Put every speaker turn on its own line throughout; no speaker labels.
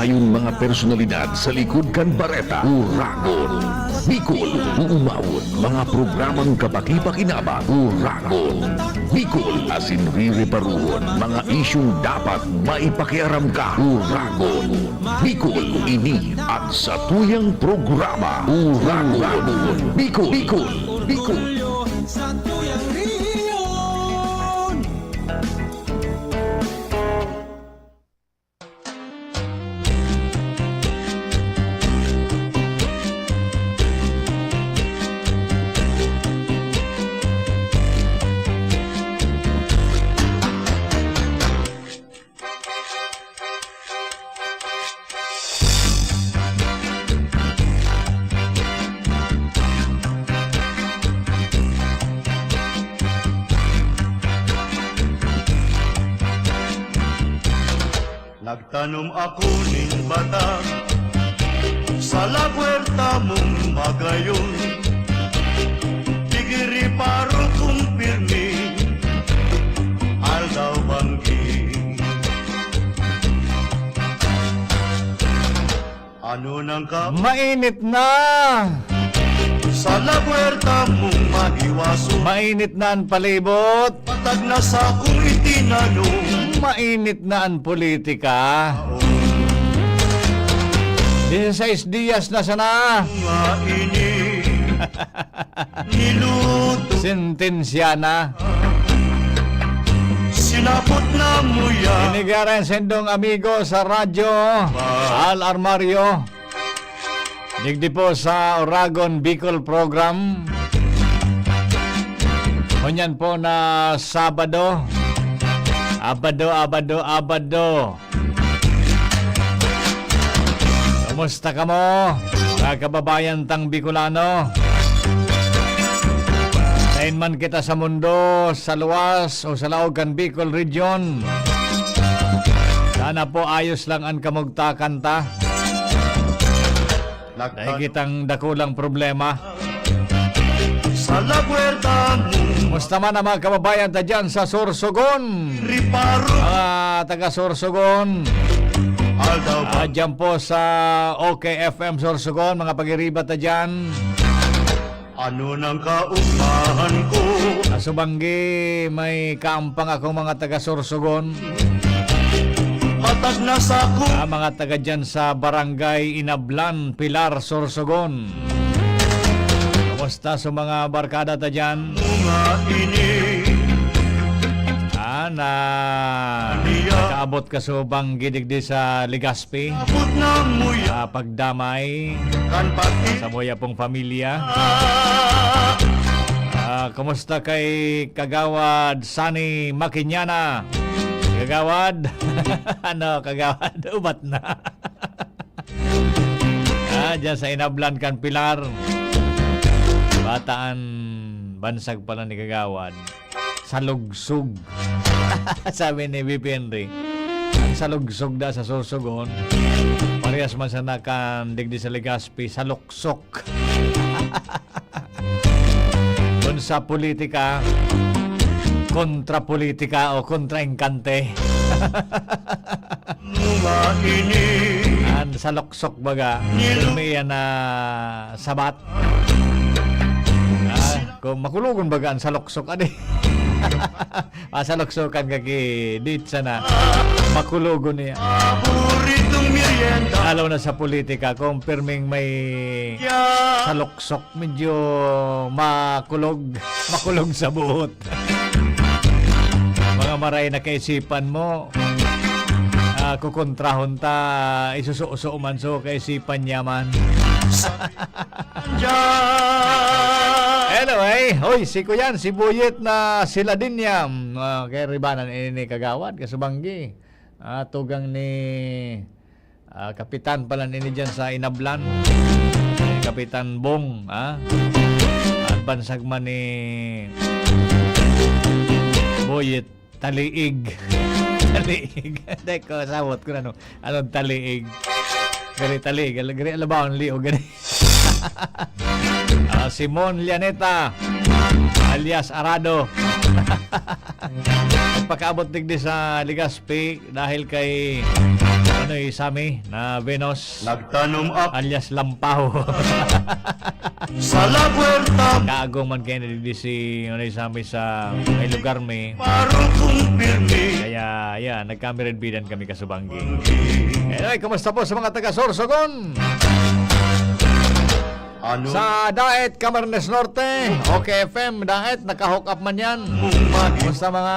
Dayon mga personalidad sa likod kan bareta, Uragon, Bicol, uumawon mga programang kapaki-pakinabang, Uragon, Bicol, asin ririparuhon mga isyong dapat maipakiaram ka, Uragon, Bicol, ini at sa tuyang programa, Uragon, Bicol, Bicol, Bicol.
Sa tuyang riyon.
Nagtanom ako ning bata sa la puerta mong magayon. Tigiri paro kong pirmi aldaw banggi. Ano nang ka
Mainit na!
sa la puerta mong magiwaso?
Mainit na ang palibot!
Patag na sa kong itinanong.
Mainit na ang politika! 16 días na sana!
Nga ini niluto
Sentensya na!
sinapot na mo yan.
Inigaran sendong amigo sa radyo Al Armario. Digdi po sa Uragon Bicol program. Kunyan po na Sabado. Abado. Kumusta ka mo, mga kababayan tang Bicolano? Nain man kita sa mundo, sa luwas o sa laog kan Bicol region. Sana po ayos lang ang kamugtakan ta. Dahil kitang dakulang problema.
Sa la puerta mo
Musta man ang mga kababayan ta dyan sa Sorsogon?
riparo
Mga taga Sorsogon.
aldaw ba
Dyan po sa OKFM Sorsogon, mga pag-iriba ta dyan.
ano nang kaupahan ko?
Sa Subanggi, may kaampang akong mga taga Sorsogon.
Patag na sa kong
Mga taga dyan sa Barangay Inablan, Pilar, Sorsogon. Kamusta sa mga barkada ta dyan?
mga ini
Na nakaabot ka sa Banggi digdi sa Legazpi.
abot na mo yan.
Pagdamay
Kan pati
sa moya pong pamilya. Kumusta kay Kagawad Sani Makinyana? Kagawad? Kagawad? Ubat na. Diyan sa Inablan kan Pilar. Bataan bansag pala ni Kagawad. Salugsog. Sabi ni VP Henry. Ang salugsog da sa Sorsogon. Parehas man sa nakan digdi sa Legazpi, saluksok. Kung sa politika, kontra-politika o kontra-engkante.
mga ini
Ang saluksok baga, may na sabat. Kung makulugon baga ang saluksok, adi. Masaluksokan kaki ditsa na makulugon niya.
paboritong merienda
Alaw na sa politika, kung pirming may
ya
saluksok, medyo makulog sa buhot. Mga maray na kaisipan mo, kukontrahon ta, isususo man so kaisipan niya man. Anyway, hoy, si Kuyan, si Buyet na sila din yam. Kay Ribanan ini Kagawad, Kasubanggi. Tugang ni Kapitan pala nini dyan sa Inablan. Kapitan Bong, At bansag man ni Buyet, Taliig. Taliig. Deko, sabot ko na no. Anong taliig? Gari taliig. Gari alabaon liog. Gari. Simon Llaneta alias Arado. Pagkaabot digdi sa Legazpi dahil kay ano Sami na Venus
Nagtanom ako
alias Lampaw.
sa la puerta mo.
Kaagong man kayo na si Sami sa may lugar may.
Parang kung pirmi.
Kaya yan, nagkamirinbidan kami kasubanggi. Anyway, kumusta po sa mga taga-Sorsogon?
Ano
Sa Daet, Camarines Norte, OK FM, Daet, naka-hook up man yan. Kumusta mga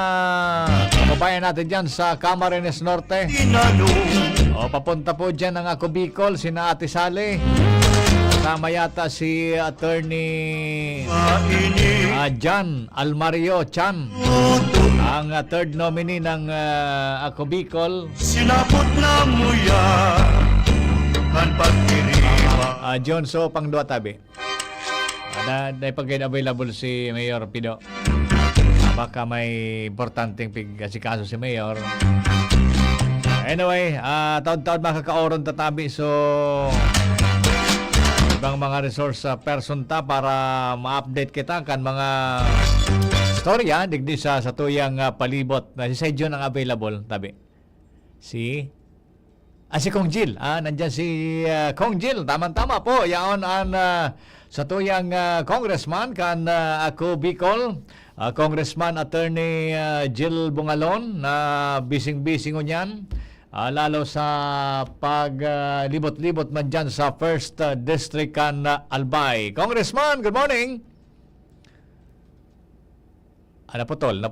kababayan natin dyan sa Camarines Norte?
tinanong
O, papunta po dyan ang ako Bicol, sina Ate Sally. Kasama yata si Attorney
mainit
Jan Almario Chan, ang third nominee ng ako Bicol.
sinabot na mo yan kan pagkirima.
John So pang duwa tabi. Na pag available si Mayor Pido. Baka may importanteng pig-asikaso si Mayor. Anyway, taon-taon makakaoron tatabi, so ibang mga resource person ta para ma-update kita kan mga storya digdi sa tuyang palibot na si John ang available tabi. Si Kong Jill, nandyan si Kong Jill, tama-tama po, yaon ang sa tuyang congressman kan ako Bicol, Congressman Attorney Jill Bungalon na bising-bising niyan, lalo sa paglibot-libot man dyan sa 1st District kan Albay. Congressman, good morning! Naputol.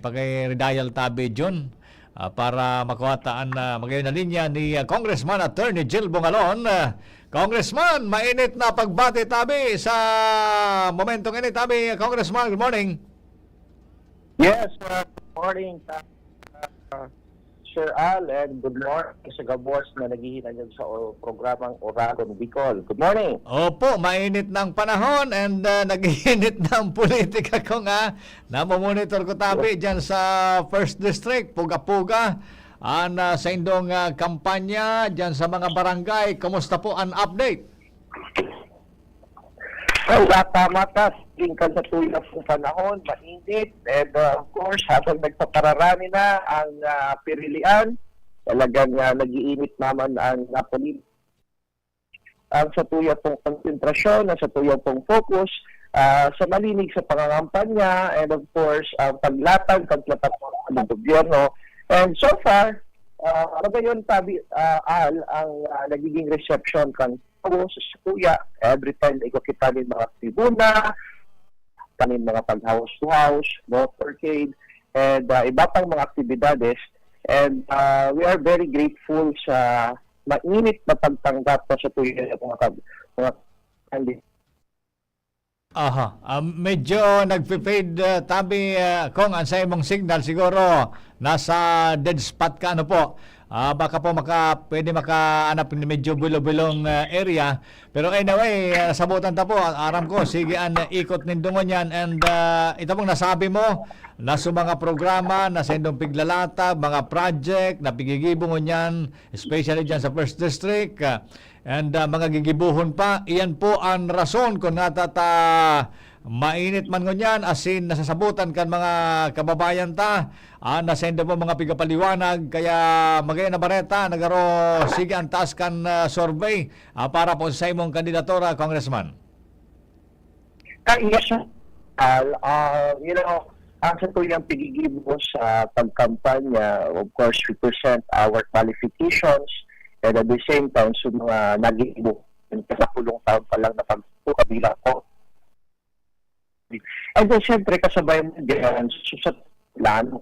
Pag-redial tabi, John. Para makuhataan na magayon na linya ni Congressman Attorney Jill Bungalon. Congressman, mainit na pagbati tabi sa momentong ini tabi. Congressman, good morning.
Yes, good morning, Sir Al, and good morning sa gabos na naghihinayag sa programang Oragon Bicol. Good morning.
Opo, mainit ng panahon and nag-iinit ng politika ko nga. Namomonitor ko tabi dyan sa 1st District, puga-puga. Sa indong kampanya dyan sa mga barangay. Kumusta po ang update?
Well, mata tingkad sa tuyang panahon, mainit, and of course, habang nagpapararami na ang pirilian, talagang nag-iinit naman ang politika. Ang sa tuyang pong konsentrasyon, ang sa tuyang pong focus, sa malinig sa pangangampanya, and of course, ang paglatag, pagplataforma ng gobyerno. And so far, ngayon tabi, Al, ang nagiging reception kan sa kuya, every time na kita ng mga tribuna, kami mga pag-house to house, motorcade, and iba pang mga aktibidades. And we are very grateful sa mainit na pagtanggap sa tuwing mga
medyo nagpe-fade tabi kung ang sa imong signal siguro nasa dead spot ka po. Baka po pwede makaanap ng medyo bilo-bilong area. Pero anyway, sabutan ta po. Aram ko, sige ang ikot nindungon yan. And ito pong nasabi mo, na sa mga programa, na sa indong piglalata, mga project, na pigigibungon yan, especially dyan sa 1st District. And mga gigibuhon pa, iyan po ang rason kung natata mainit man ngunyan, asin nasasabutan kan mga kababayan ta, nasenda po mga pigapaliwanag, kaya magay na bareta, nagaro sige ang taas kan survey para po sa imong kandidatura, Congressman.
Yes, ang sa tuyang pigigibo sa pagkampanya, of course, we present our qualifications, and at the same time, sa mga nagigibo, sa pulong taon pa lang na pagkabilang ko. And then, siyempre, kasabay mo din sa plano,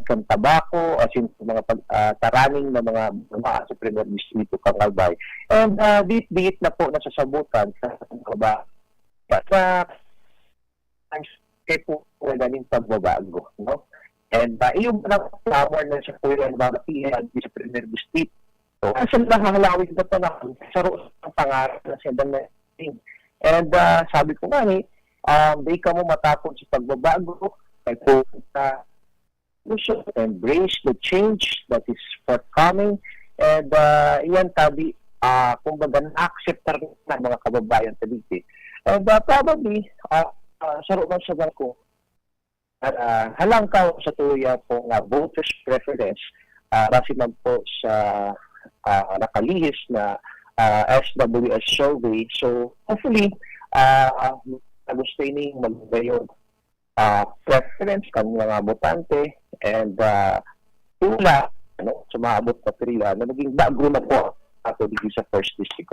kang tabako, as in mga taraning na mga sa Premier Distrito kang Albay. And bit-bit na po nasasabutan sa mga bata. Kaya po galing pagbabago. No? And yung mga flower na sa kuya ng mga PNP sa Premier Distrito, so, asan na hahalawin na ito na sa ang pangarap na siyang na thing. And sabi ko nga di ka mo matapos sa pagbabago, ay po embrace the change that is forthcoming, and yan tabi, kumbaga na-accept na mga kababayan sa dito. And probably, sa roon sa ko, halang ka sa tuya po nga voters preference, base man po sa nakalihis na SWS survey. So, hopefully, gusto ini magbayon preference kan mga botante and tula sumaabot na perila na naging bago na po ato dito sa first district.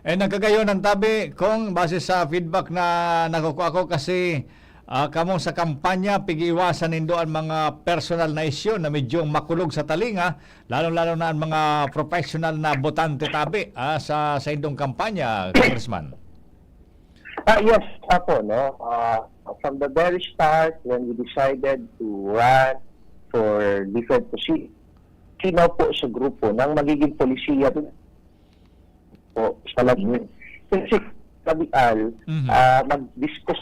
Nagkagayon ng tabi kung base sa feedback na nakukuha ko kasi kamo sa kampanya pigiiwasan nindo ang mga personal na isyu na medyo makulog sa talinga lalo-lalo na ang mga professional na botante tabi sa indong kampanya, Congressman.
Yes, ako, no? From the very start, when we decided to run for different positions, sino po sa grupo ng magiging polisiya po sa lagin. Kasi kabial, mag-discuss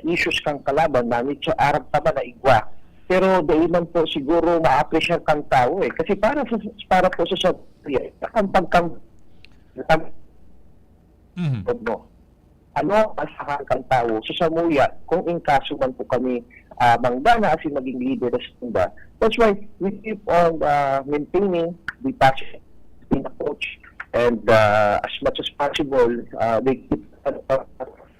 issues kang kalaban namin sa Arab tama na igwa. Pero dahil man po siguro ma-appreciate kang tao Kasi para po sa ano ang sakang kang tao sa Samuya kung in kaso man po kami manggana as in maging leader na that's why we keep on maintaining the passion in approach and as much as possible they keep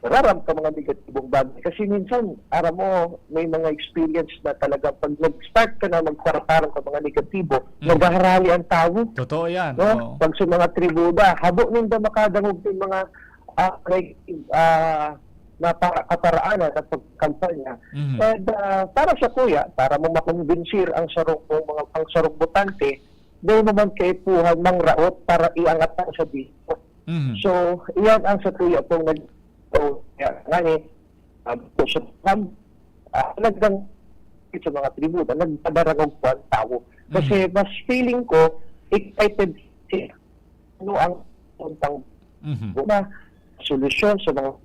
raram ka mga negatibong bagay kasi minsan aram mo may mga experience na talaga pag nag-start ka na magkaratarang ka mga negatibo naghaharali ang tao.
Totoo yan.
No? Pag sa mga tribuda habo ninda makadangog yung mga kaparaanan at pagkampanya. And para sa kuya, para mo makonbinsir ang sarong botante, dahil naman kay puhan mang raot para iangat ang sa dito. So, iyan ang sa kuya pong nagdang sa mga tributa, nagpadarangog po ang tao. Kasi mas feeling ko, excited siya. Ano ang puntang solusyon sa mga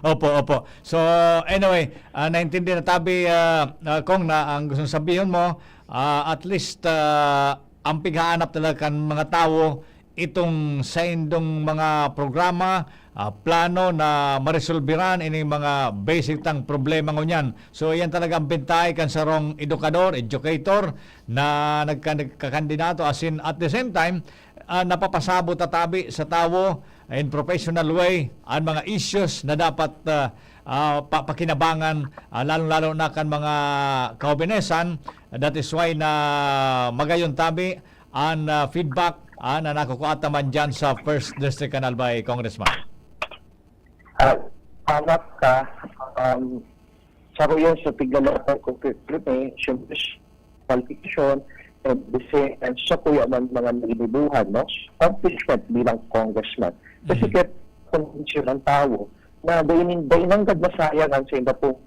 Opo. So anyway, naintindihan na tabi kung na ang gusto sabihin mo at least ang pighahanap talaga kan mga tao itong sa indong mga programa plano na maresolbiran ini mga basic tang problema ngunyan. So yan talaga ang bintay kan sarong educator na nagkakandidato as in at the same time napapasabot tatabi sa tao in professional way ang mga issues na dapat pakinabangan lalong-lalo na kan mga kaubinesan. That is why na magayon tabi ang feedback na nakukuha man dyan sa First District Canalbay, Congressman.
Hanap ka sa royon sa tiglalatan qualification and sa kuya man mga nilibuhan, no? Accomplishment bilang congressman. Kasi kaya conviction ng tao na dainanggad masayang ang sa iba po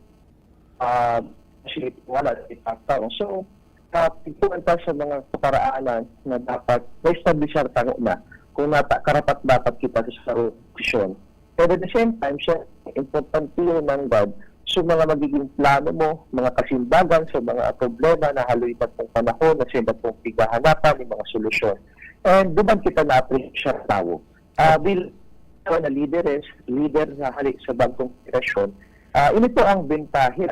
wala na tao. So, pagpunan pa sa mga kaparaanan na dapat ma-establishar tango na kung karapat dapat kita sa posisyon. Pero at the same time, siya importante yung nanggad sa mga magiging plano mo, mga kasimbagan sa mga problema na haloy na pong panahon na sila pong pigahanapan ng mga solusyon. And doon kita na-appreciate tao. Bill na leader na halik sa bagong operasyon, ito ang bentahe,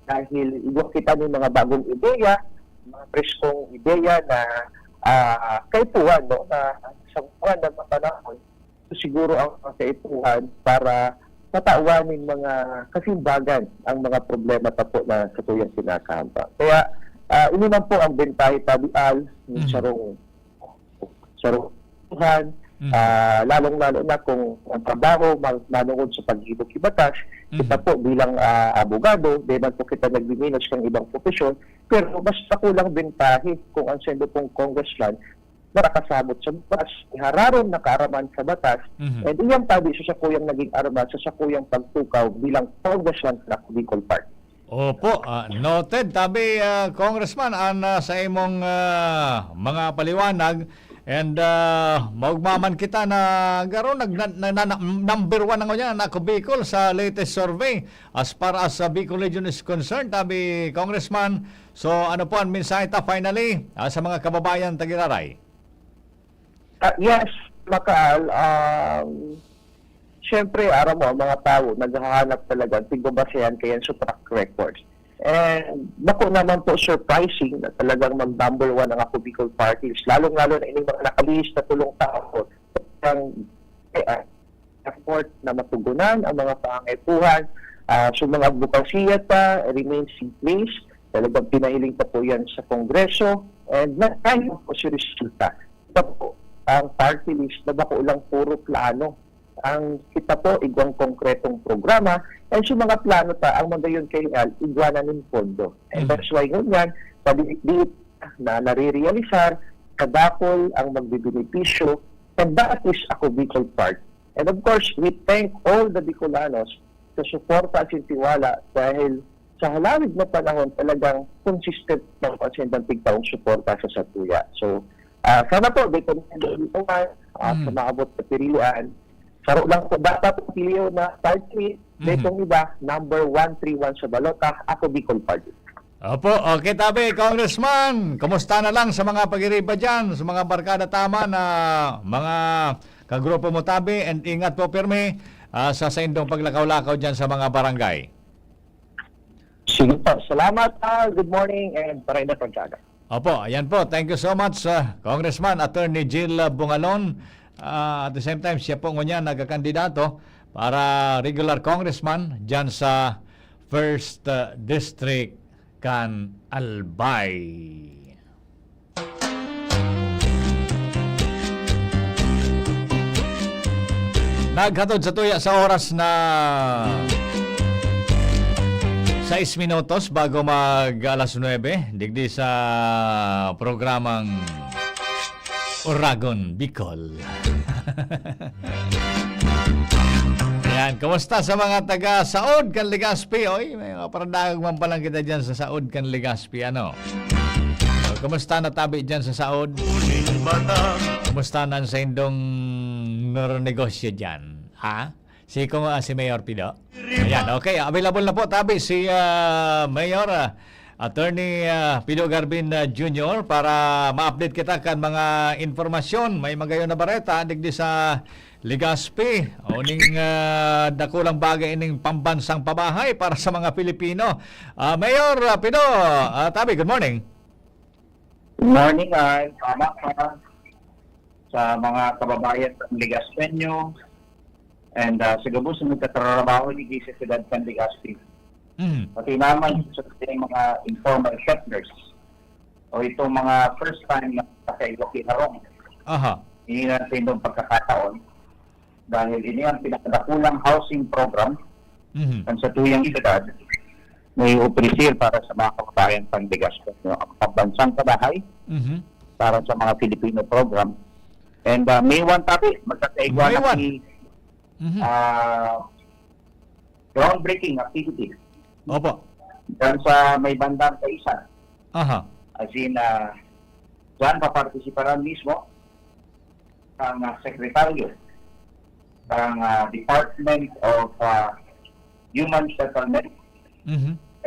dahil iwan kita ng mga bagong ideya, mga preskong ideya na kaipuhan, na sa buwan ng panahon, siguro ang kaipuhan para matauwanin mga kasimbagan ang mga problema pa po na sa tuyang sinakampa. Kaya, ini man po ang bentahe tabial ng sarong tuhan, lalong-lalo na kung ang trabaho manungod sa paghibok ibatas, kita po bilang abogado, di man po kita nagbiminos ng ibang profesyon, pero mas nakulang bentahe kung ang sendo pong congressman nakasabot sa batas, ihararon na kaaraman sa batas, and iyang tabi sa sakuyang naging arma sa sakuyang pagtukaw bilang congressman na Bicol Party.
Opo, noted. Tabi, Congressman, sa imong mga paliwanag, and maugmaman kita na garo number 1 ang niya na Bicol sa latest survey as far as Bicol Region is concerned. Tabi, Congressman, so ano po ang mensahe finally sa mga kababayan Tagiraray?
Yes, Makaal, syempre, aram mo, ang mga tao, naghahanap talaga, tigbabasehan kayan sa track records. And bako naman po surprising na talagang mag-number 1 ang ako Bicol parties, lalong-lalo na ining mga nakalihis na tulong tao ang effort na matugunan ang mga pangaipuhan. So mga advokasya pa remains in place. Talagang pinahiling pa po yan sa Kongreso and nakayo po si resulta. Ito po ang party list na bako lang puro plano. Ang kita po igwang konkretong programa and sa mga plano pa ang magayon kaya igwanan ng pondo. And that's why ngayon padiit na nare-realisar kadakol ang magbibenepisyo and that is ako Bicol Park. And of course, we thank all the Bicolanos sa suporta at tiwala dahil sa halawig na panahon talagang consistent ng pasendang tigtaong suporta sa Satuya. So, sana po, dito sa maabot sa pilihan, saro lang po dapat piliyo na party, dito iba, number 131 sa balota, ako Bicol Party.
Opo, okay tabi, Congressman. Kumusta na lang sa mga pag-iriba dyan, sa mga barkada tama na mga kagrupo mo tabi, and ingat po pirmi sa indong paglakaw-lakaw dyan sa mga barangay.
Sige po, salamat, good morning, and paray na pagkaga.
Opo, ayan po. Thank you so much, Congressman Attorney Jill Bungalon. At the same time, siya po ngunyan nagkakandidato para regular congressman dyan sa 1st District kan Albay. Naghatod sa tuya sa oras na 6 minutos bago mag alas 9, digdi sa programang Uragon Bicol. Ayan, kumusta sa mga taga Saud kan Legazpi? Oy, may mga parandag man palang kita dyan sa Saud kan Legazpi, ano? So, kumusta na tabi dyan sa Saud?
Uling mata
Kumusta na sa indong negosyo dyan? Ha? Si Mayor Pido? Ayan, okay. Available na po tabi si Mayor Attorney Pido Garbin Jr. para ma-update kita kan mga informasyon. May magayon na bareta digdi sa Legazpi. Uning dakulang bagay ining pambansang pabahay para sa mga Pilipino. Mayor Pido, tabi, good morning.
Good morning, tama ka sa mga kababayan ng Legazpenyo and sa gabos na nagtatrabaho ni sa Ciudad kan Legazpi. Pati naman sa mga informal settlers o itong mga first time na kakaiwaki harong.
Aha.
Hindi natin itong pagkakataon dahil ini ang pinakadakulang housing program ang sa tuyang edad may operisir para sa mga kababayan pang Legazpenyo ang pambansang kabahay para sa mga Filipino program. And May 1 tabi, magkakaigwa na groundbreaking activity.
Opo.
Dan sa may bandang kaisan.
Aha.
As in, dyan papartisiparan mismo ang sekretaryo ng Department of Human Settlement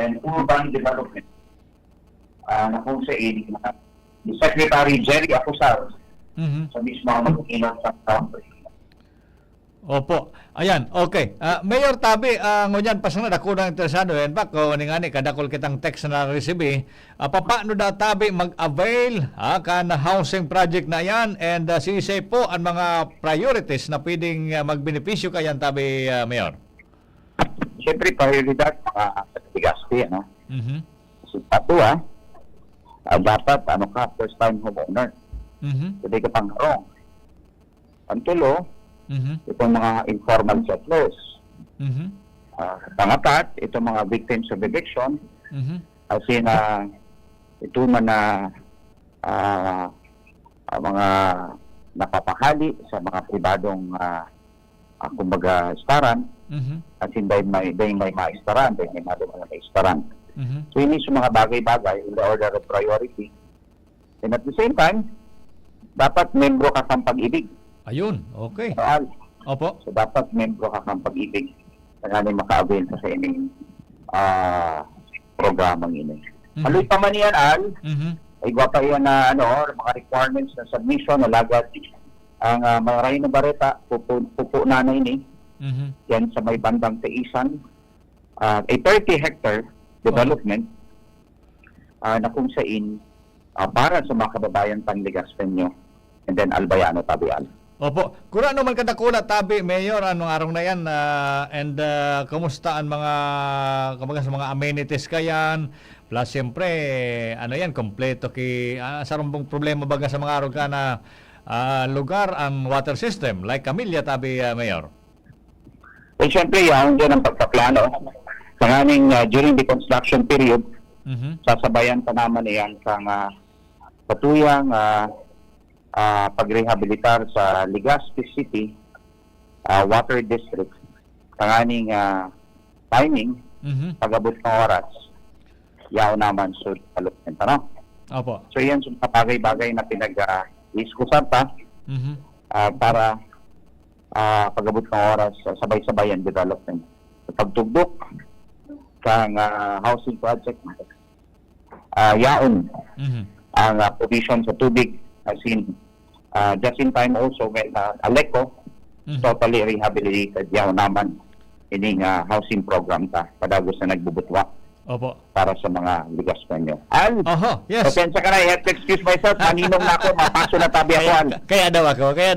and Urban Development na kung sa ni Secretary Jerry Acusar sa mismo ang mag-ilang sa country.
Opo. Ayan, okay. Mayor Tabi, ngunyan pasang na dako na interesado yan ba kung ningani kadakol kitang text na receive paano da Tabi mag-avail kan housing project na yan and sisay po ang mga priorities na pwedeng magbenepisyo kayan Tabi, Mayor?
Siyempre, prioridad sa Legazpi, ano? So, tato, dapat, first time homeowner. Hindi ka pang harong. Pantulo, itong mga informal settlers. Pangapat, itong mga victims of eviction. As in, ito man na mga napapahali sa mga pribadong kumbaga istaran. As in, dahil may maistaran, dahil may maistaran. So, ini sa mga bagay-bagay in the order of priority. And at the same time, dapat membro ka ng pag-ibig.
Ayun, okay. Opo.
So, dapat membro ka ng pag-ibig na ganun maka-avail sa ining programang ini. Aloy pa man yan, Al, ay gwapa yan na mga requirements na submission na lagad ang mga rayon na bareta, pupo na ini,
Mhm.
yan sa may bandang Taisan, a 30-hectare development na kung saan para sa mga kababayan Panligaspeño and then Albayano Tabial.
Opo. Kung ano man kadakula tabi, Mayor, anong araw na yan, and kumusta ang mga, kumbaga sa mga amenities kayan, plus siyempre, ano yan, kompleto sa rumbong problema baga sa mga araw ka na lugar ang water system, like Camilla tabi, Mayor.
Eh, siyempre, yan din ang pagkaplano. Sanganing during the construction period,
Mhm.
sasabayan pa naman yan sa patuyang pagrehabilitar sa Legazpi City Water District. Sanganing timing,
Mhm.
pag-abot ng oras, yaw naman sa development. Ano?
Opo.
So yan yung bagay-bagay na pinag-iskusan pa
Mhm.
para pag-abot ng oras, sabay-sabay ang development. Pagtugdok kang housing project, yaon
Mhm.
ang provision sa tubig, as in just in time also when Aleco
Mhm.
totally rehabilitated yaon naman ining housing program ta padagos na nagbubutwa
Opo.
para sa mga Ligaspeño. Al,
Oho, yes.
pasensya ka na, I have to excuse myself, maninong na ako, mapaso na tabi ako, Al.
Kaya daw ako. Kaya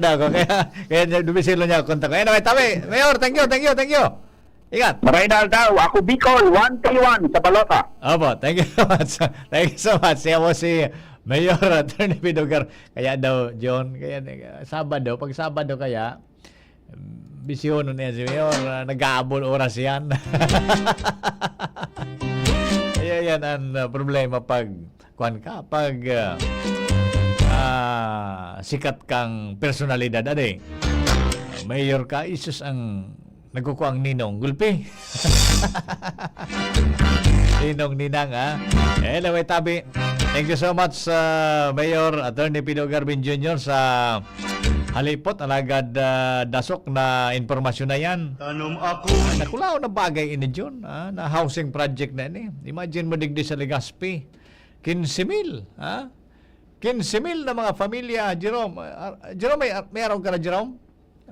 dumisilo niya ako kontak ko. Anyway, tabi, Mayor, thank you. Ingat.
Marinal daw, ako Bicol, 131 sa Balota.
Opo, thank you so much. Thank you so much. Siya mo si Mayor Attorney Pidogar. Kaya daw, John, Sabado, pag Sabado kaya, bisyon niya si Mayor, nag-aabol oras yan. Kaya yan ang problema pag sikat kang personalidad, ade. Mayor ka, isus ang nagkukuang ninong gulpi. Ninong-ninang, ha? Anyway, tabi, thank you so much, Mayor Attorney Pido Garbin Jr. sa halipot, alagad dasok na informasyon na yan.
Tanom ako
Nakulaw na bagay ini John, na housing project na ini. Imagine mo digdi sa Legazpi, 15,000, ha? 15,000 na mga pamilya, Jerome. Jerome, may araw ka na, Jerome?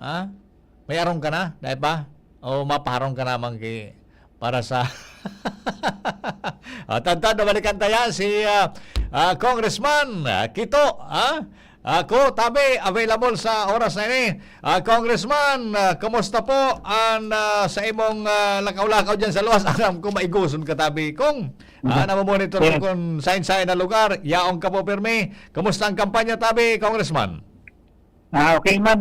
Ha? May araw ka na, dahil ba? O maparong ka naman para sa tantad na balikan tayo si Congressman Kito, ha? Ako, tabi, available sa oras na ini. Congressman, kumusta po ang sa imong lakaw-lakaw dyan sa luwas? Alam ko maiguson ka, tabi. Kung namamonitor ko kung sain-sain na lugar, yaong ka po, Pirmi. Kumusta ang kampanya, tabi, Congressman?
Okay man,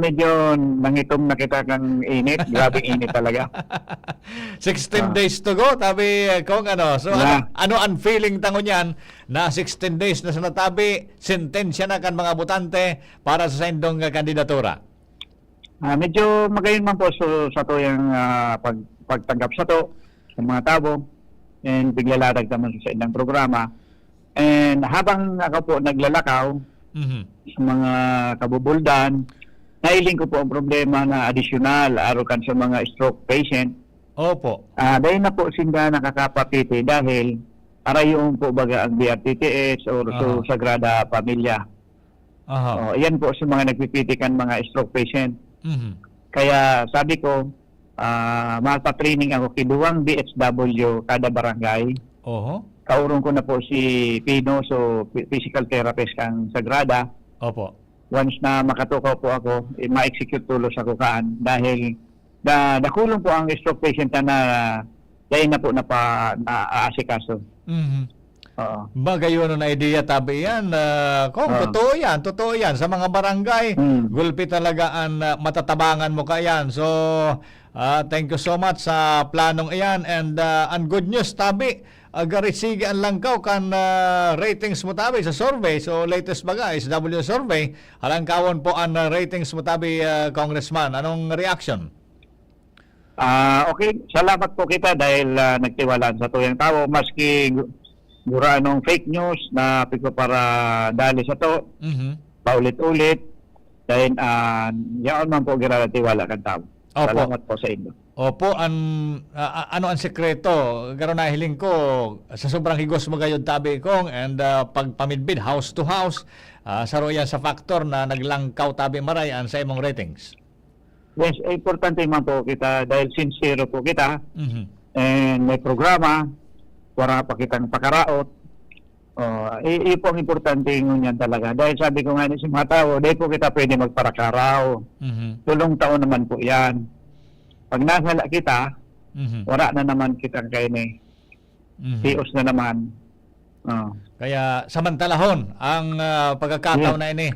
medyo nangitom na kita kang init. Grabe init talaga.
16 days to go, tabi kung ano. So,
Yeah.
ano ang feeling tangon yan na 16 days na sa natabi, sentensya na kan mga botante para sa sendong kandidatura?
Medyo magayon man po sa to yung pagtanggap sa to, sa mga tabo, and biglalatag naman sa ilang programa. And habang ako po naglalakaw,
Mhm.
sa mga kabubuldan, nailing ko po ang problema na additional arukan sa mga stroke patient.
Opo.
Dahil na po sila nakakapatiti dahil arayong po baga ang BRTTS or so Sagrada Familia.
Aha.
Yan po sa mga nagpipitikan mga stroke patient.
Mhm.
Kaya sabi ko, mapa-training ako kiduwang BHW kada barangay.
Oho.
Kaurong ko na po si Pino, so physical therapist kang Sagrada.
Opo.
Once na makatukaw po ako, ma-execute tulos ako kaan dahil nakulong po ang stroke patient na dahil na po na-aasikaso.
Mhm.
Oo.
Magayon na idea tabi yan. Kung totoo yan sa mga barangay, gulpi talaga ang matatabangan mo kayan. So, thank you so much sa planong iyan, and ang good news tabi, agarisige ang langkaw kan ratings mo tabi sa survey. So latest baga SW survey, halangkawon po ang ratings mo tabi, Congressman. Anong reaction?
Okay, salamat po kita dahil nagtiwalaan sa tuyang tao maski gura anong fake news na piko para dali sa to
Mhm.
paulit-ulit dahil yaon man po gira tiwala kan tao.
Opo.
Salamat po sa inyo.
Opo, ano ang sekreto? Garo na hiling ko sa sobrang higos mo gayud tabi kong, and pagpamidbid house to house, saro yan sa factor na naglangkaw tabi maray ang sa imong ratings.
Yes, importante man po kita dahil sincere po kita
Mhm.
and may programa, wala pa kitang pakaraot. Iyo po ang importante ngunyan talaga. Dahil sabi ko nga ni si mga tao, dahil po kita pwede magparakaraw.
Mhm.
Tulong taon naman po yan. Pag nasala kita,
Mhm.
wala na naman kitang kayo ni.
Mhm.
Tios na naman.
Kaya samantalahon ang pagkakataon na ini.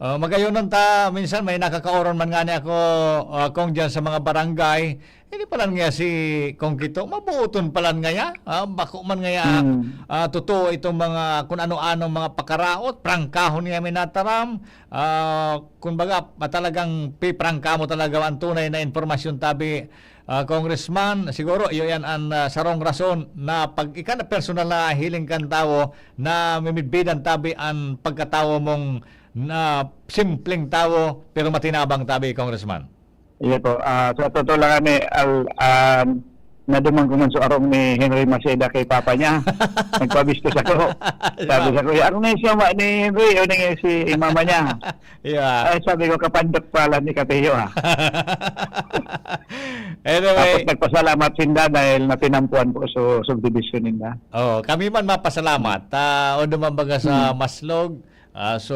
Magayonon ta, minsan may nakakaoron man nga ni ako kung dyan sa mga barangay, hindi pala nga si Kong Kito, mabuoton pala nga ya. Bako man nga ya, totoo itong mga kung ano-ano mga pakaraot, prangkahon nga minataram. Kung baga, talagang piprangka mo talaga ang tunay na informasyon tabi, Congressman, siguro iyon ang sarong rason na pag ika na personal na hiling kan tao na mimidbidan tabi ang pagkatawo mong na simpleng tao pero matinabang tabi, Congressman.
Iya po. Sa totoo lang kami, nadumang ko man sa arong ni Henry Maceda kay papa niya. Nagpabistos ako. Sabi sa kuya, ako na yung siyama ni Henry, o na si mama niya.
Yeah.
Ay, sabi ko, kapandok pala ni Kateyo ha.
Anyway,
Tapos nagpasalamat sinda dahil natinampuan po sa subdivision nila.
kami man mapasalamat. O naman baga sa Maslog, so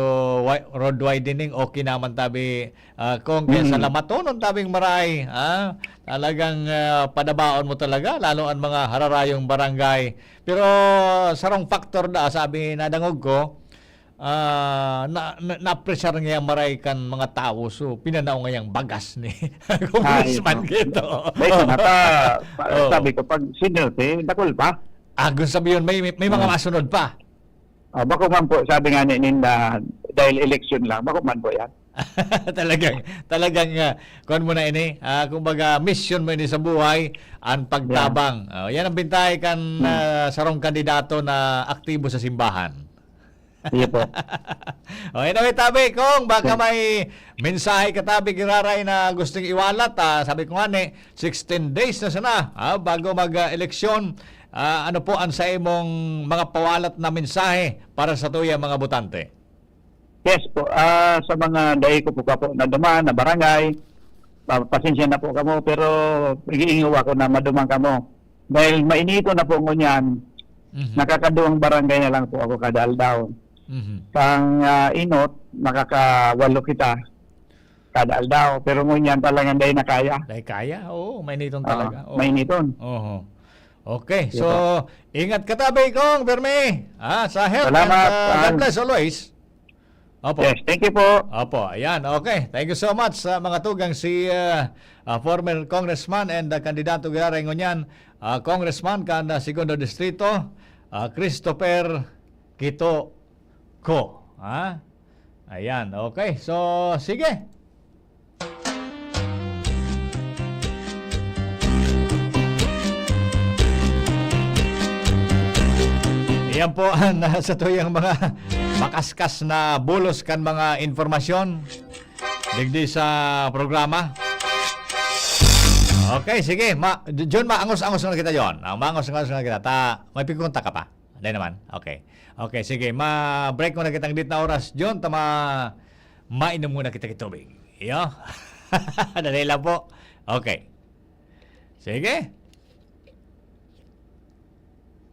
road widening, okay naman tabi. Kung kaya salamat nun tabing maray. Talagang padabaon mo talaga, lalo ang mga hararayong barangay. Pero sarong factor na, sabi nadangog ko, na-pressure nga maray kan mga tao, so pinanaw nga yung bagas ni Congressman Kito.
Dahil sabi ko, pag sinerte, dakol pa.
Kung sabi yun, may mga masunod pa.
Bako man po, sabi nga ni Ninda, dahil election lang, bako man po yan.
talagang kuan mo na ini, kumbaga mission mo ini sa buhay ang pagtabang. Yan ang bintay kan sarong kandidato na aktibo sa simbahan.
Iya po.
Anyway, tabi kung baka may mensahe ka tabi giraray na gustong iwalat, sabi ko nga ni 16 days na sana bago mag-eleksyon. Ano po ang sa imong mga pawalat na mensahe para sa tuya mga botante?
Yes po, sa mga dahi ko po na duman, na barangay, pasensya na po kamo, pero nag-iingaw ako na madumang kamo. Dahil mainito na po ngunyan, nakakaduwang barangay na lang po ako kada aldaw. Pang inot, nakakawalo kita kada aldaw, pero ngunyan talagang dahi na kaya.
Dahil kaya? Oo, mainiton talaga.
Mainiton.
Oo. Okay, so ingat ka tabi kong Berme. Sa health.
Salamat.
And, God bless always. Opo.
Yes, thank you po.
Opo, ayan. Okay. Thank you so much sa mga tugang si former congressman and kandidato Giraray ngunyan, congressman kan Segundo Distrito, Christopher Kito Ko. Ayan. Okay. So, sige. Yan po ang sa tuyang mga makaskas na bulos kan mga informasyon digdi sa programa. Okay, sige. John, maangos-angos na kita, John. Maangos-angos na kita. May pikunta ka pa? Hindi naman. Okay. Okay, sige. Ma-break mo na kitang dit na oras, John. Mainom muna kita kitubig. Iyo. Dali lang po. Okay. Sige.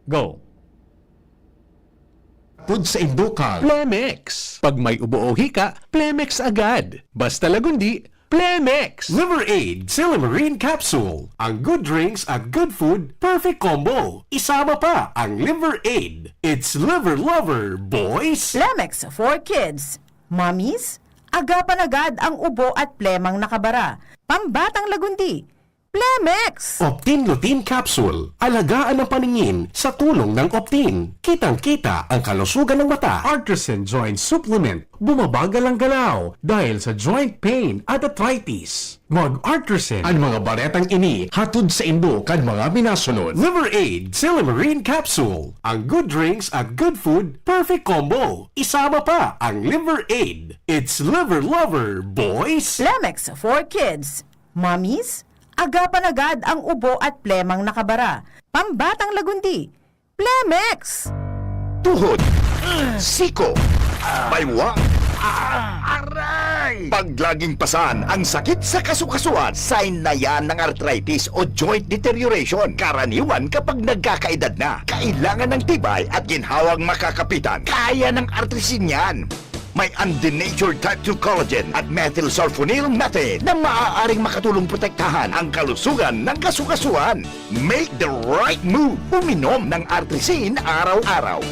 Go.
Pud sa Indukal, Plemex. Pag may ubo o hika, Plemex agad. Basta lagundi, Plemex. Liver Aid Silimarine Capsule. Ang good drinks at good food, perfect combo. Isama pa ang Liver Aid. It's liver lover, boys.
Plemex for kids. Mommies, agapan agad ang ubo at plemang nakabara. Pambatang lagundi. Plemex!
Optin Lutein Capsule. Alagaan ang paningin sa tulong ng Optin. Kitang-kita ang kalusugan ng mata. Artisan Joint Supplement. Bumabagal ang galaw dahil sa joint pain at arthritis. Mag-Artisan ang mga baretang ini hatod sa Indo kan mga minasunod. Liver Aid Silimarine Capsule. Ang good drinks at good food, perfect combo. Isama pa ang Liver Aid. It's liver lover, boys.
Plemex for kids. Mommies, agapan agad ang ubo at plemang nakabara. Pambatang lagundi. Plemex!
Tuhod, siko, baywa, Aray!
Pag laging pasan ang sakit sa kasukasuan, sign na yan ng arthritis o joint deterioration. Karaniwan kapag nagkakaedad na, kailangan ng tibay at ginhawang makakapitan. Kaya ng artrisin yan. May undenatured type 2 collagen at methylsulfonyl methane na maaaring makatulong protektahan ang kalusugan ng kasukasuan. Make the right move. Uminom ng artrisin araw-araw.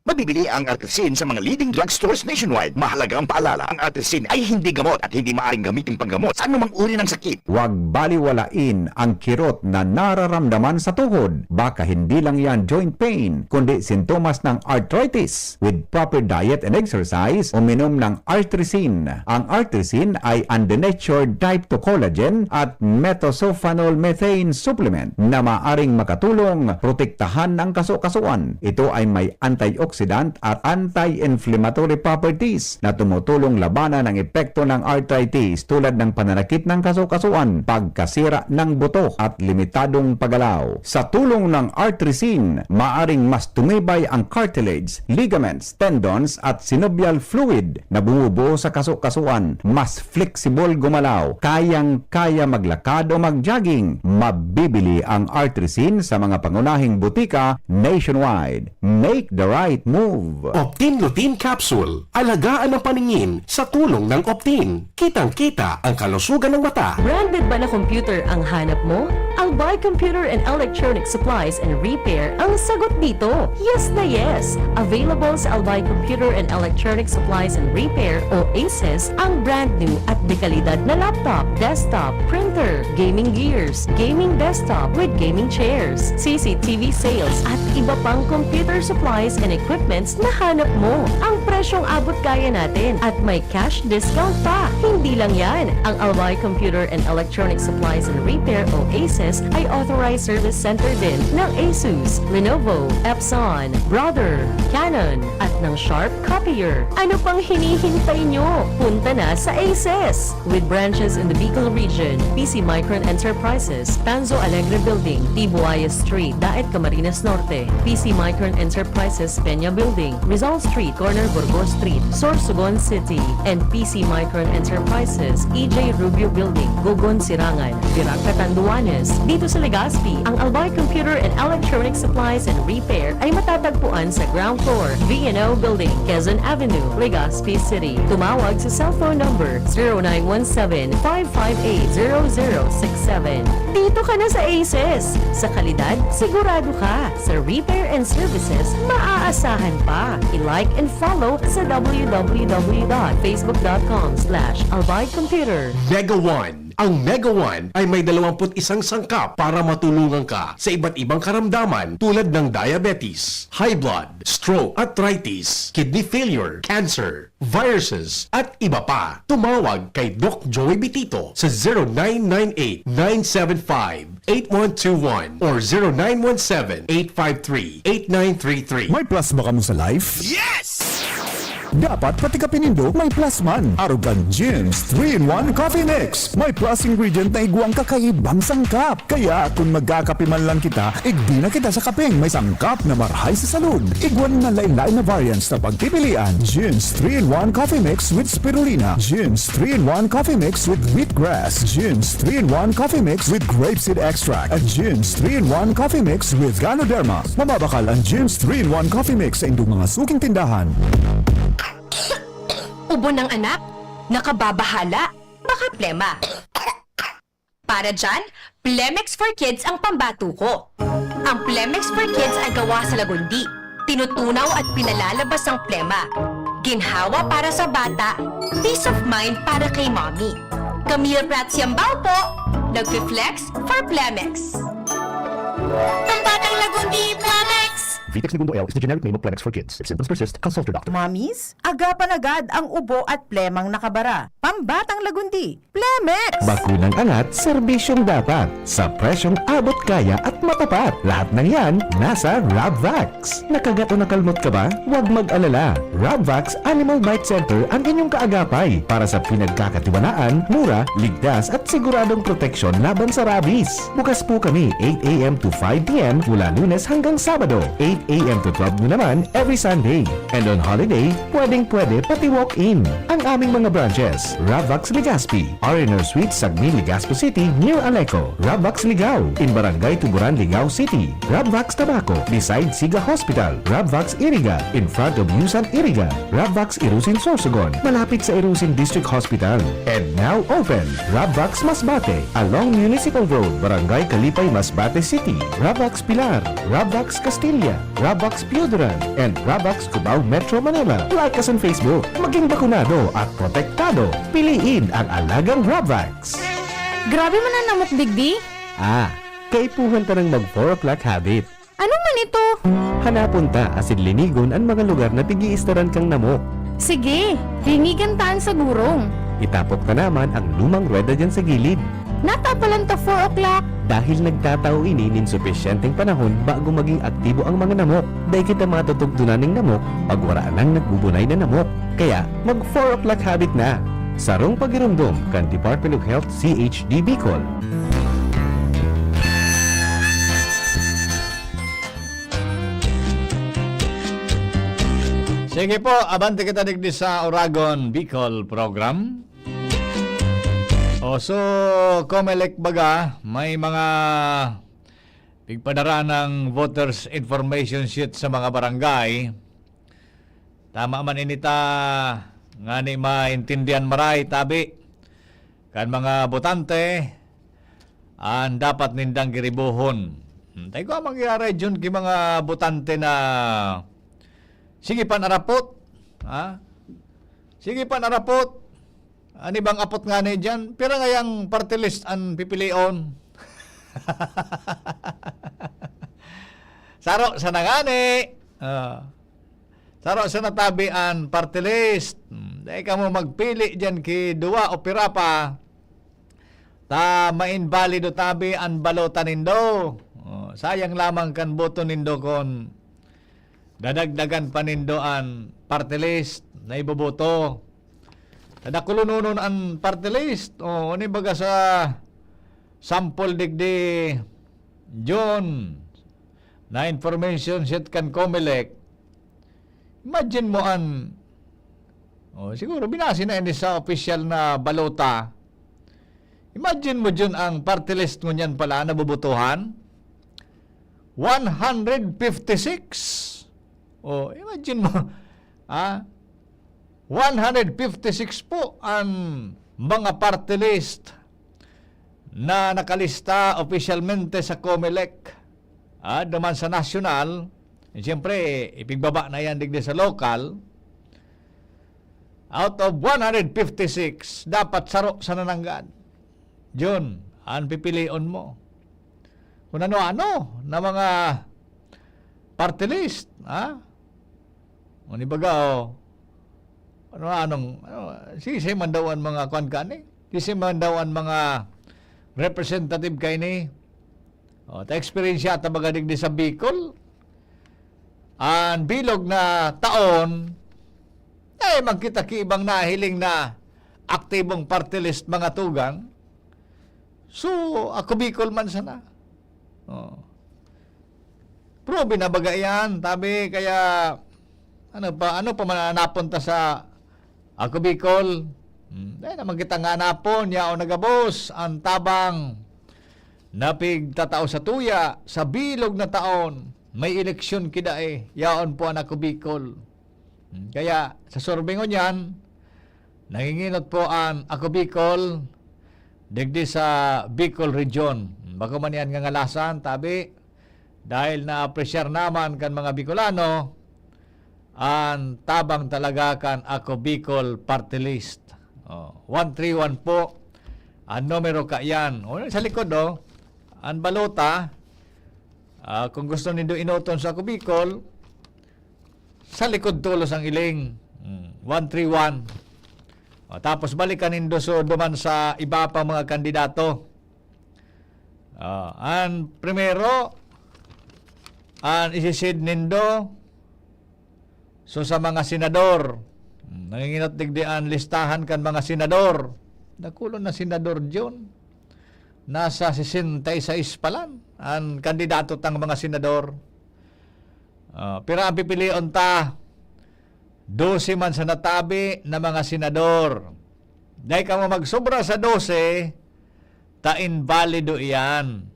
Mabibili ang artrisin sa mga leading drugstores nationwide. Mahalaga ang paalala, ang artrisin ay hindi gamot at hindi maaaring gamitin panggamot sa anumang uri ng sakit.
Huwag baliwalain ang kirot na nararamdaman sa tuhod. Baka hindi lang yan joint pain, kundi sintomas ng arthritis. With proper diet and exercise, uminom ng artrisin. Ang artrisin ay undenatured type 2 collagen at methylsulfonyl methane supplement na maaring makatulong protektahan ang kasukasuan. Ito ay may antioxidant at anti-inflammatory properties na tumutulong labanan ang epekto ng arthritis tulad ng pananakit ng kasukasuan, pagkasira ng buto at limitadong paggalaw. Sa tulong ng artrisin, maaring mas tumibay ang cartilage, ligaments, tendons at synovial fluid na bumubuo sa kasukasuan. Mas flexible gumalaw, kayang-kaya maglakad o mag-jogging. Mabibili ang artrisin sa mga pangunahing butika nationwide. Make the right move.
Optin Lutein Capsule. Alagaan ang paningin sa tulong ng Optin. Kitang-kita ang kalusugan ng mata.
Branded ba na computer ang hanap mo? Albay Computer and Electronic Supplies and Repair ang sagot dito. Yes na yes! Available sa Albay Computer and Electronic Supplies and Repair o ACES ang brand new at dekalidad na laptop, desktop, printer, gaming gears, gaming desktop with gaming chairs, CCTV sales at iba pang computer supplies and equipments na hanap mo. Ang presyong abot kaya natin at may cash discount pa. Hindi lang yan. Ang Albay Computer and Electronic Supplies and Repair o ACES ay authorized service center din ng ASUS, Lenovo, Epson, Brother, Canon at ng Sharp Copier. Ano pang hinihintay nyo? Punta na sa ACES! With branches in the Bicol region, PC Micron Enterprises, Tanzo Alegre Building, Tibuaya Street, Daet Camarines Norte, PC Micron Enterprises, Peña Building, Rizal Street, Corner Burgos Street, Sorsogon City, and PC Micron Enterprises, EJ Rubio Building, Gogon Sirangan, Virac Catanduanes. Dito sa Legazpi, ang Albay Computer and Electronic Supplies and Repair ay matatagpuan sa ground floor, V&O Building, Quezon Avenue, Legazpi City. Tumawag sa cellphone number 0917-558-0067. Dito ka na sa ACES. Sa kalidad, sigurado ka. Sa repair and services, maaasahan pa. I-like and follow sa www.facebook.com/albaycomputer.
Mega One. Ang Mega One ay may 21 sangkap para matulungan ka sa iba't ibang karamdaman tulad ng diabetes, high blood, stroke, arthritis, kidney failure, cancer, viruses, at iba pa. Tumawag kay Doc Joey Bitito sa 0998-975-8121 or 0917-853-8933.
May plasma ka mo sa life?
Yes!
Dapat pati ka pinindo may plasman. Arugan Gyms 3-in-1 Coffee Mix. May plus ingredient na iguang kakaibang sangkap. Kaya kung magkakape man lang kita, igdi na kita sa kapeng may sangkap na marhay sa salud. Iguan na lain-lain na variants na pagpipilian. Gyms 3-in-1 Coffee Mix with Spirulina. Gyms 3-in-1 Coffee Mix with Wheatgrass. Gyms 3-in-1 Coffee Mix with Grapeseed Extract. At Gyms 3-in-1 Coffee Mix with Ganoderma. Mamabakal ang Gyms 3-in-1 Coffee Mix sa indong mga suking tindahan.
Ubo ng anak? Nakababahala? Baka plema. Para dyan, Plemex for Kids ang pambato ko. Ang Plemex for Kids ay gawa sa lagundi. Tinutunaw at pinalalabas ang plema. Ginhawa para sa bata, peace of mind para kay mommy. Camille Prats Yambao po, nag-flex for Plemex. Pambatang lagundi, Plemex!
Vitex Segundo L is the generic name of Plemex for kids. If symptoms persist, consult your doctor.
Mommies, agapan agad ang ubo at plemang nakabara. Pambatang lagundi, Plemex!
Bakunang angat, serbisyong dapat. Sa presyong abot kaya at matapat. Lahat ng yan, nasa Rabvax. Nakagat o nakalmot ka ba? Huwag mag-alala. Rabvax Animal Bite Center ang inyong kaagapay para sa pinagkakatiwalaan, mura, ligtas at siguradong proteksyon laban sa rabies. Bukas po kami 8 a.m. to 5 p.m. mula Lunes hanggang Sabado. 8
8 a.m. to 12 noon naman every Sunday. And on holiday, pwedeng-pwede pati walk-in. Ang aming mga branches, Ravax Legazpi, R&R Suite, Sagni, Legazpo City, near Aleco. Ravax Ligao, in Barangay Tuburan, Ligao City. Ravax Tabaco, beside Siga Hospital. Ravax Iriga, in front of Yusan Iriga. Ravax Irusin Sorsogon, malapit sa Irusin District Hospital. And now open, Ravax Masbate, along Municipal Road, Barangay Kalipay, Masbate City. Ravax Pilar, Ravax Castilla, Ravax Piuduran, and Ravax Cubao Metro Manila. Like us on Facebook, maging bakunado at protektado. Piliin ang alagang Ravax.
Grabe man ang namok, Digdi.
Kaipuhan ta ng mag 4 o'clock habit.
Ano man ito?
Hanapon ta asin linigon ang mga lugar na tigiistaran kang namok.
Sige, ringigan taan sa gurong.
Itapok ka naman ang lumang rueda dyan sa gilid.
Natapalan ta 4 o'clock.
Dahil nagtatao ini nin sufisyenteng panahon bago maging aktibo ang mga namok. Dahil kita matutugtunan ng namok pag wala nang nagbubunay na namok. Kaya mag 4 o'clock habit na. Sarong pagirumdom kan Department of Health CHD Bicol.
Sige po, abante kita digdi sa Oragon Bicol program. So, Comelec baga, may mga pigpadara ng voters information sheet sa mga barangay. Tama man inita nga ni maintindihan maray tabi kan mga botante ang dapat nindang giribuhon. Tayo ko mangyari dyan ki mga botante na sige panarapot. Sige panarapot. Ani bang apot nga ni dyan? Pero ngayang party list ang pipilion. Saro sa nangani. Saro sa natabi ang party list. Dahil ka mo magpili dyan ki duwa o pirapa. Ta ma-invalido tabi ang balota nindo. Sayang lamang kan boto nindo kon dadagdagan pa nindo ang party list na iboboto. Nadakulununon ang party list. Ano baga sa sample digdi John na information sheet kan Comelec. Imagine mo siguro binasi na ini sa official na balota. Imagine mo dyan ang party list mo niyan pala na bubutuhan. 156. Imagine mo. 156 po ang mga party list na nakalista opisyalmente sa Comelec. Duman sa national, siyempre, ipigbaba na yan digdi sa local. Out of 156, dapat saro sa nananggaan. Yun, ang pipilion mo. Kung ano-ano na mga party list. Unibaga, sisi man daw ang mga kwan kani, sisi man daw ang mga representative kay ni. Ta experience yata baga digdi sa Bicol. Ang bilog na taon, magkita ki ibang nahiling na aktibong party list mga tugang. So, ako Bicol man sana. Probe na baga yan, tabi kaya ano pa mananapunta sa ako Bicol. Dahil naman kita nga napon, yao nagabos, ang tabang napigtatao sa tuya, sa bilog na taon, may eleksyon kida yaon po ang ako Bicol. Kaya sa sorbingon yan, nanginginot po ang ako Bicol, digdi sa Bicol Region. Bago man yan nga ngalasan, tabi, dahil na-apresyar naman kan mga Bicolano, ang tabang talaga kan ako Bicol party list. 131 po ang numero ka yan. Sa likod ang balota, kung gusto nindo inuton sa ako Bicol, sa likod tulos ang iling. 131. Tapos balikan nindo so duman sa iba pa mga kandidato. Ang primero, ang isisid nindo so sa mga senador, nanginginot digdian listahan kan mga senador. Nakulon na senador John. Nasa 66 palan ang kandidato tang mga senador. Pero ang pipilion ta 12 man sa natabi na mga senador. Dahil ka mo magsobra sa 12, ta invalido iyan.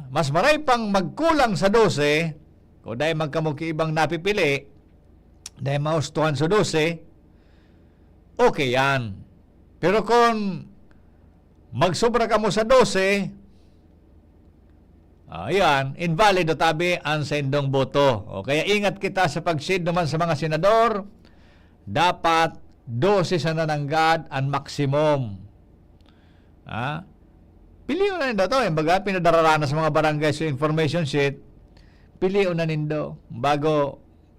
Mas maray pang magkulang sa 12, kung dahil magkamuki-ibang napipili, dahil maustuhan sa 12, okay yan. Pero kung magsobra ka mo sa 12, ayan, invalido tabi ang sa indong boto. O kaya ingat kita sa pag-seed naman sa mga senador, dapat 12 sa nananggad ang maximum. Piliin na nindo to. Baga, pinadararana sa mga barangay sa information sheet, piliin na nindo.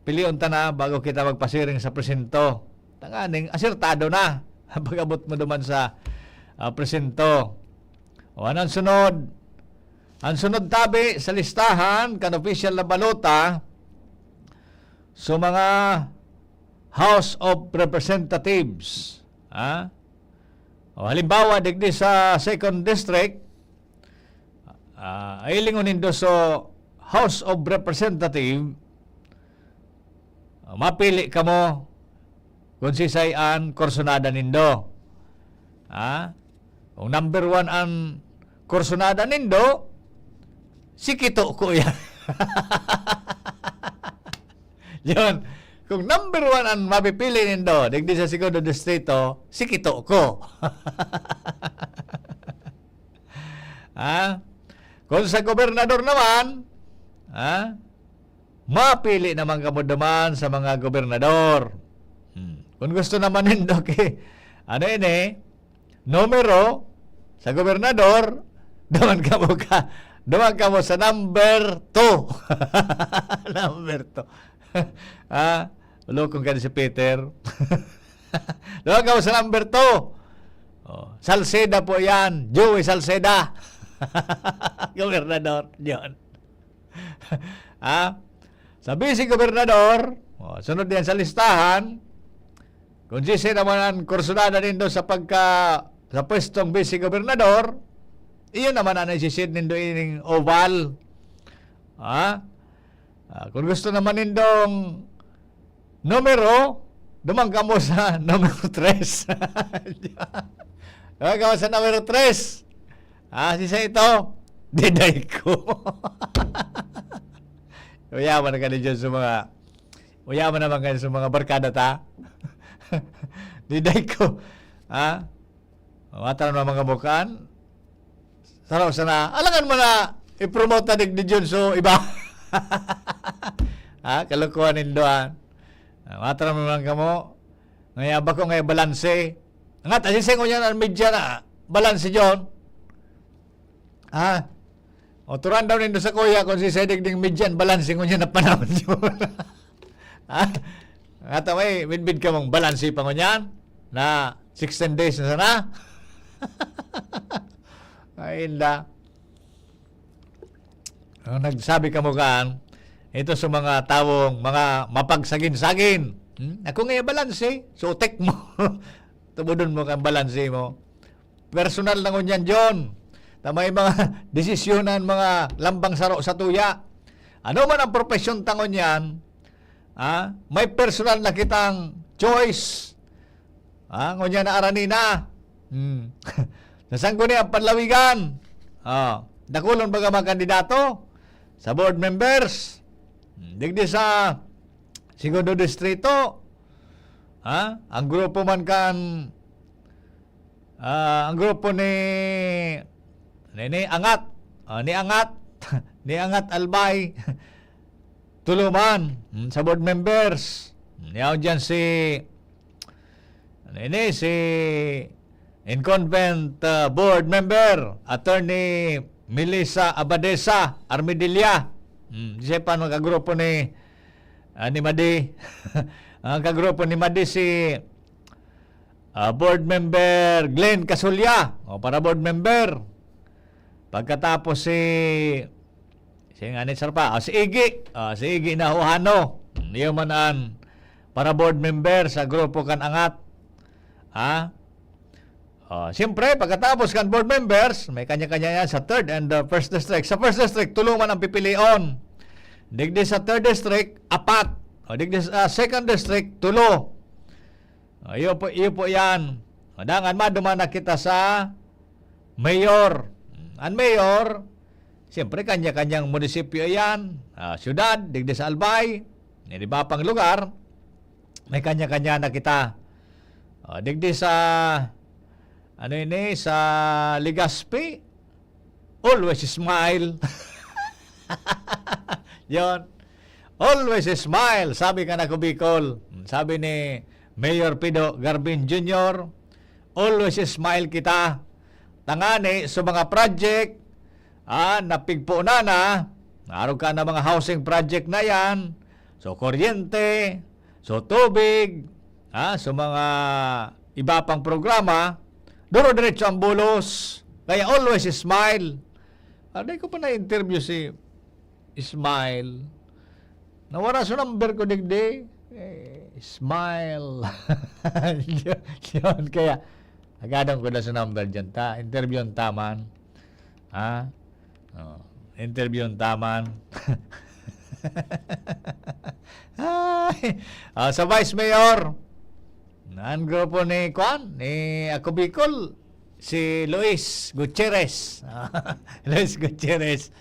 Piliin ta na bago kita magpasiring sa presinto. Tanganing, asertado na. Pag-abot mo duman sa presinto. O anong sunod? Ang sunod tabi sa listahan, kan official na balota, so mga House of Representatives. Halimbawa, digdi sa 2nd District, ay lingunin do so House of Representatives, mapili ka mo kung sisayan korsonada nindo. Kung number 1 ang korsonada nindo, sikito ko yan. Yun. Kung number 1 ang mapipili nindo, digdi sa 2nd distrito, sikito ko. Kung sa gobernador naman, mapili naman kamo duman sa mga gobernador. Kung gusto naman nindo numero sa gobernador, duman ka mo sa number 2. Number 2. Ulokong ka si Peter. Duman ka mo sa number 2. Salceda po yan. Joey Salceda. Gobernador. Yun. Sa vice gobernador, sunod din sa listahan, kung sisi naman ang kursunada nindo sa pwestong vice gobernador, iyon naman ang isisid nindo ining oval. Kung gusto naman nindong numero, dumang ka mo sa numero 3. Dumang ka mo sa numero 3. Sisa ito, diday ko. Uyaman na ka dyan sa mga barkada ta. Diday ko. Mataran mo mga bukaan. Saraw sana, alangan mo na i-promote na digdi dyan so iba. Kalukuhan nindoan. Mataran mo lang ka mo. Ngayon ba ko ngayon balanse? Nga, tasising ko niyan ang media na balanse dyan. O turan daw nindo sa kuya kung si Sedig ding medyan balancing ko niya na panahon yun. Nga may midbid ka mong balansi pa ko niyan na 16 days na sana. Ay hindi. Nagsabi ka mo kaan, ito sa mga tawong mga mapagsagin-sagin. Ako ngayon balansi, so tek mo. Tubudon mo kang balansi mo. Personal na ko niyan, John. Na may mga desisyonan, mga lambang saro sa tuya. Ano man ang profesyon tangon yan, may personal na kitang choice. Ngunyan na aranina. Nasaan ko niya ang panlawigan? Dakulon baga mga kandidato sa board members. Digdi sa 2nd distrito. Ang grupo man kan ang grupo ni Angat. Ni Angat Albay. Tuluman sa board members. Niyaw dyan si incumbent board member, Attorney Melissa Abadesa Armidilla. Siya pa ang kagrupo ni Madi. Ang kagrupo ni Madi si board member Glenn Casulya para board member. Pagkatapos si Iggy Nahuhano, niyo manan para board member sa grupo kan Angat. Siyempre, pagkatapos kan board members, may kanya-kanya yan sa 3rd and 1st district. Sa 1st district, tulungan ang pipilion Digdi sa 3rd district, 4. O digdi sa 2nd district, 3. Iyo po yan. Dangan maduman na kita sa mayor. Ang mayor, siyempre kanya-kanyang munisipyo yan. Syudad, digdi sa Albay, di ba pang lugar, may kanya-kanya na kita. Digdi sa sa Legazpi, always smile. Yon. Always smile, sabi ka na ko Bicol. Sabi ni Mayor Pido Garbin Jr., always smile kita. Tangani sa mga project, napigpo na, naroon ka na mga housing project na yan, so kuryente, so tubig, sa mga iba pang programa, duro-diretso ang bulos. Kaya always smile. Aday ko pa na-interview si Smile. Nawara sa number ko digdi. Smile. Yun, kaya agadang ko na sa number dyan. Interview ang taman. Interview ang taman. Sa Vice Mayor, ang grupo ni Ako Bicol, si Luis Gutierrez. Luis Gutierrez.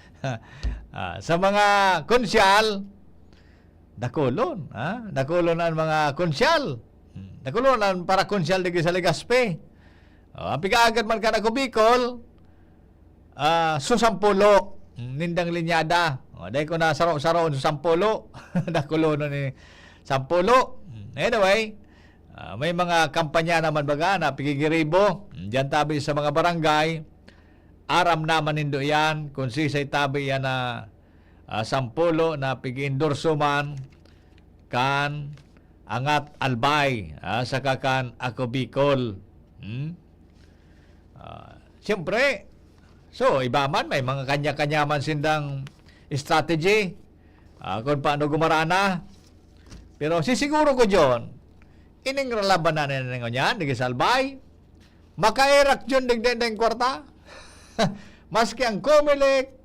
Sa mga konsyal, dakulon. Dakulon ang mga konsyal. Dakulon ang para konsyal digi sa Legazpi. Ang pigagad man ka na Ako Bicol, susampulo. Nindang linyada. Dahil ko na saro-saroon sa sampulo. Dakulon ni sampulo. Anyway, may mga kampanya naman baga na pigigiribo. Diyan tabi sa mga barangay. Aram naman nindo yan. Kung sisay tabi yan na sampulo na pigi-endorso man kan Angat Albay sa kakan Ako Bicol. Siyempre, so iba man may mga kanya-kanya man sindang strategy kung paano gumarana. Pero sisiguro ko John, ining relaban na ninyo yan, digi sa Albay, makairak dyan digdendeng kwarta. Maski ang Comelec,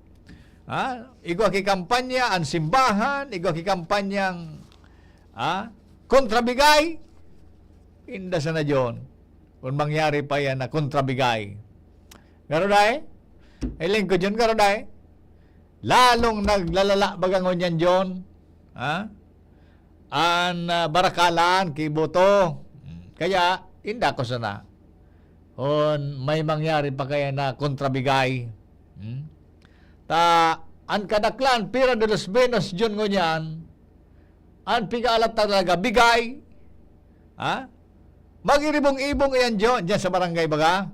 igwa ki kampanya, ang simbahan, igwa ki kampanyang kontrabigay, inda sa na John, kung mangyari pa yan na kontrabigay. Garo dahi? Iling ko dyan, garo dahi? Lalong naglalala bagangon yan John, an barakalan kay Boto. Kaya inda ko sana on may mangyari pa kaya na kontrabigay. An kadaklan pira de los Benos John ngunyan an pigalat talaga bigay. Magiribong-ibong yan John dyan sa barangay baga.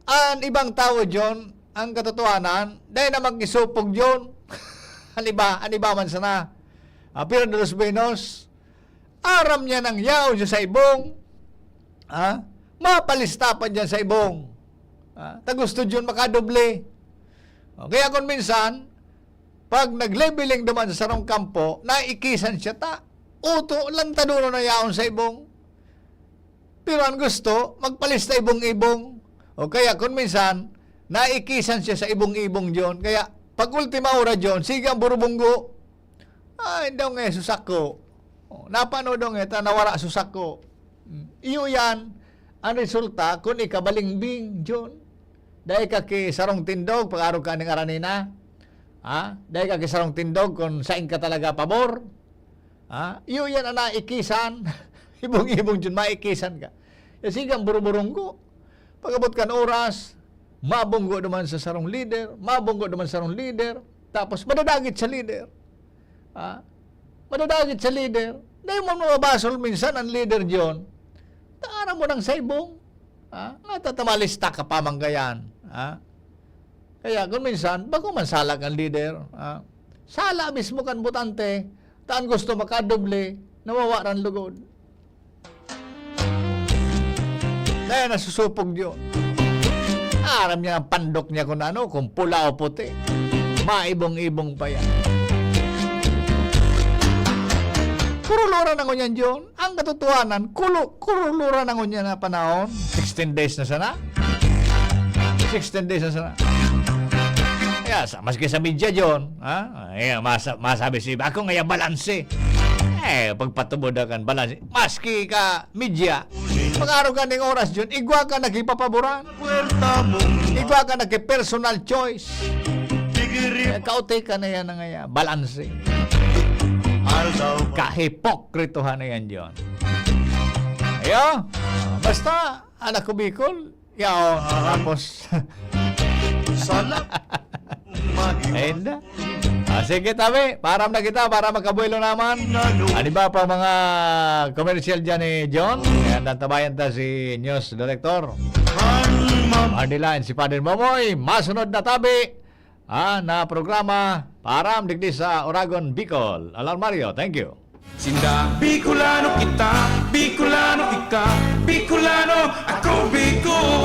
An ibang tao John ang katotohanan dahil na mag-isupog John. Aniba man sana. Pira de los Benos, aram niya ng yaw siya sa ibong. Mapalista pa dyan sa ibong. Tagusto dyan makadoble. Kaya kung minsan, pag nag-leveling naman sa sarong kampo, naikisan siya uto lang taduno na yaon sa ibong. Pero ang gusto, magpalista ibong-ibong. O kaya kung minsan, naikisan siya sa ibong-ibong dyan. Kaya pag ultima ora dyan, sige ang burubunggo. Daw nga susak ko. Napano daw nga, nawara susak ko. Iyo yan, ang resulta, kung ikabalingbing, John, dahil ka ki sarong tindog, pag-araw ka ng aranina, dahil ka ki sarong tindog, kung saan ka talaga pabor, iyo yan ang naikisan, ibong-ibong John, maikisan ka. Sige ang buru-burong ko, pag-abot ka ng oras, mabunggo naman sa sarong leader, tapos madadagit sa leader. Madadagit sa leader. Dahil mo mabasol minsan ang leader John, taara mo ng saibong. Nga tatamalista ka pa manggayan. Kaya kung minsan, bago man salag ang leader, sala mismo kan butante, taan gusto makadoble, nawawaran lugod. Kaya nasusupog John. Aram niya ang pandok niya kung pula o puti. Maibong-ibong pa yan. Kurulura na ngunyan John. Ang katotohanan, kurulura na ngunyan na panahon. 16 days na sana. 16 days na sana. Yes, maski sa media John, masabi si ako ngaya balanse. Pagpatubod kan balanse. Maski ka media, pag-araw ka ng oras John, igwa ka naghipapaboran. Igwa ka naghi-personal choice. Kaute ka na yan na ngaya, balanse. Kahipokritohan na yan John. Ayo, basta anak ko Bicol, yao, tapos ayun na. Sige tabi, param na kita para magkabuelo naman. Ano ba pa mga commercial dyan ni John? Yan, nantabayan ta si News Director Mardeline, si Father Mamoy. Masunod na tabi na programa param digdi sa Oragon, Bicol. Alar Mario, thank you.
Sinda Bicolano kita, Bicolano ika, Bicolano ako Bicol.